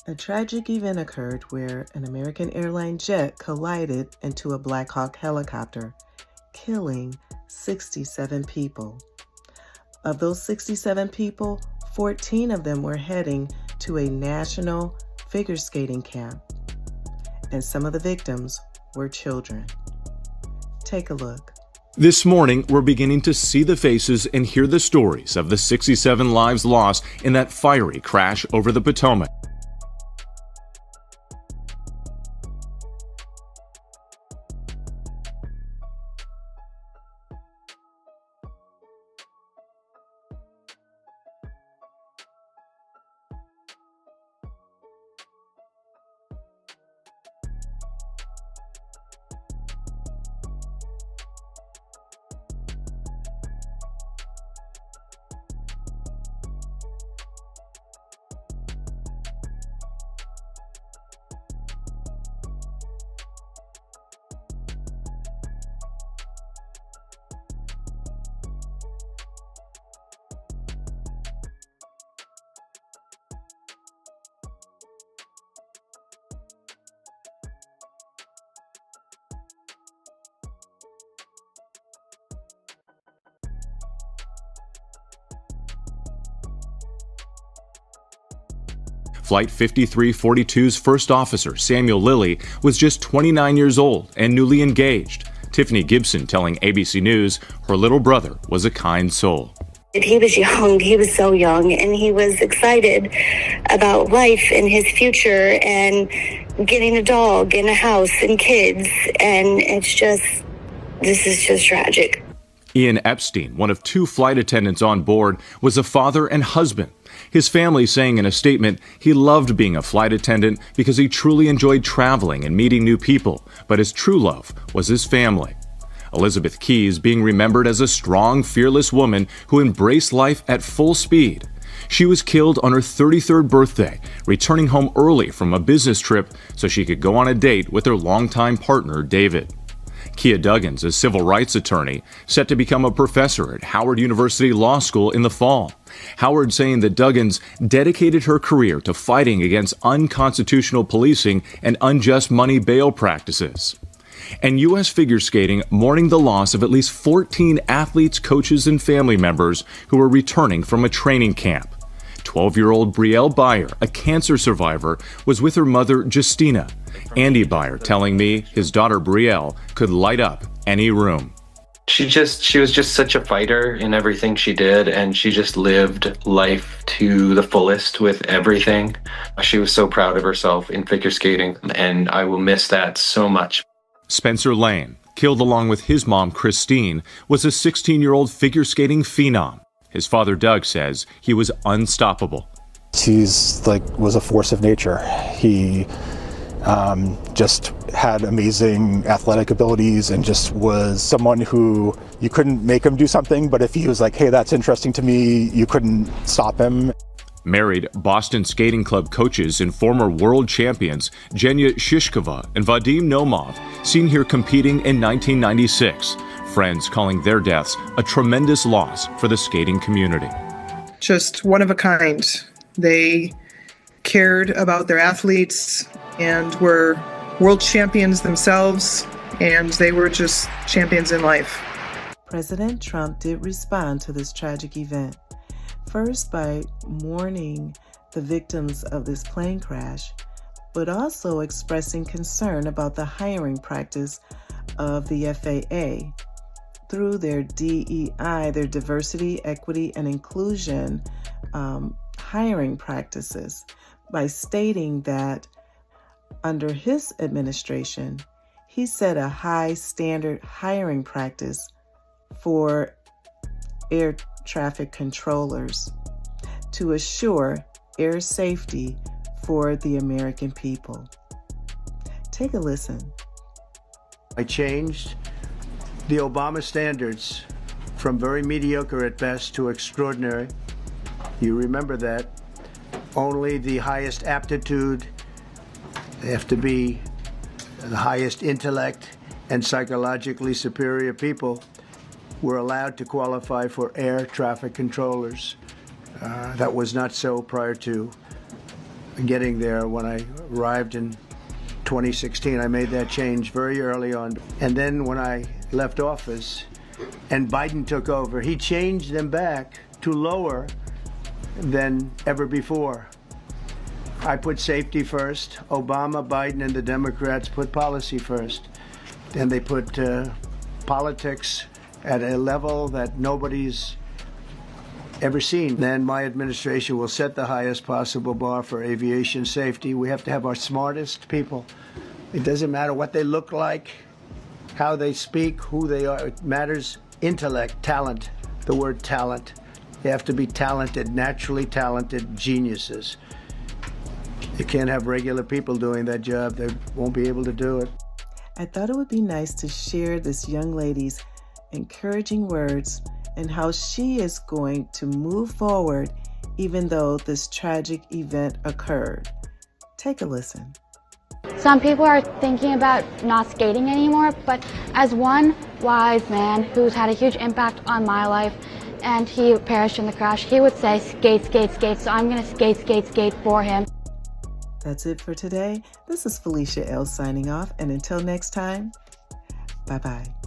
A tragic event occurred where an American airline jet collided into a Black Hawk helicopter, killing 67 people. Of those 67 people, 14 of them were heading to a national figure skating camp, and some of the victims were children. Take a look. This morning, we're beginning to see the faces and hear the stories of the 67 lives lost in that fiery crash over the Potomac. Flight 5342's first officer, Samuel Lilly, was just 29 years old and newly engaged. Tiffany Gibson telling ABC News her little brother was a kind soul. He was young, he was so young, and he was excited about life and his future and getting a dog and a house and kids, and this is just tragic. Ian Epstein, one of 2 flight attendants on board, was a father and husband. His family saying in a statement he loved being a flight attendant because he truly enjoyed traveling and meeting new people, but his true love was his family. Elizabeth Keys being remembered as a strong, fearless woman who embraced life at full speed. She was killed on her 33rd birthday, returning home early from a business trip so she could go on a date with her longtime partner, David. Kia Duggins, a civil rights attorney, set to become a professor at Howard University Law School in the fall. Howard saying that Duggins dedicated her career to fighting against unconstitutional policing and unjust money bail practices. And U.S. figure skating mourning the loss of at least 14 athletes, coaches, and family members who were returning from a training camp. 12-year-old Brielle Byer, a cancer survivor, was with her mother, Justina. Andy Byer telling me his daughter Brielle could light up any room. She was just such a fighter in everything she did, and she just lived life to the fullest with everything. She was so proud of herself in figure skating, and I will miss that so much. Spencer Lane, killed along with his mom, Christine, was a 16-year-old figure skating phenom. His father, Doug, says he was unstoppable. Was a force of nature. He just had amazing athletic abilities and just was someone who you couldn't make him do something, but if he was like, hey, that's interesting to me, you couldn't stop him. Married Boston Skating Club coaches and former world champions Zhenya Shishkova and Vadim Nomov, seen here competing in 1996. Friends calling their deaths a tremendous loss for the skating community. Just one of a kind. They cared about their athletes and were world champions themselves, and they were just champions in life. President Trump did respond to this tragic event, first by mourning the victims of this plane crash, but also expressing concern about the hiring practice of the FAA through their DEI, their diversity, equity, and inclusion hiring practices, by stating that under his administration, he set a high standard hiring practice for air traffic controllers to assure air safety for the American people. Take a listen. I changed the Obama standards from very mediocre at best to extraordinary. You remember that. Only the highest aptitude, they have to be the highest intellect and psychologically superior people were allowed to qualify for air traffic controllers. That was not so prior to getting there when I arrived in 2016. I made that change very early on. And then when I left office and Biden took over, he changed them back to lower than ever before. I put safety first. Obama, Biden, and the Democrats put policy first. And they put politics at a level that nobody's ever seen. Then my administration will set the highest possible bar for aviation safety. We have to have our smartest people. It doesn't matter what they look like, how they speak, who they are. It matters intellect, talent, the word talent. They have to be talented, naturally talented geniuses. You can't have regular people doing that job. They won't be able to do it. I thought it would be nice to share this young lady's encouraging words and how she is going to move forward even though this tragic event occurred. Take a listen. Some people are thinking about not skating anymore, but as one wise man who's had a huge impact on my life, and he perished in the crash, he would say, skate, skate, skate, so I'm going to skate, skate, skate for him. That's it for today. This is Felicia L. signing off, and until next time, bye-bye.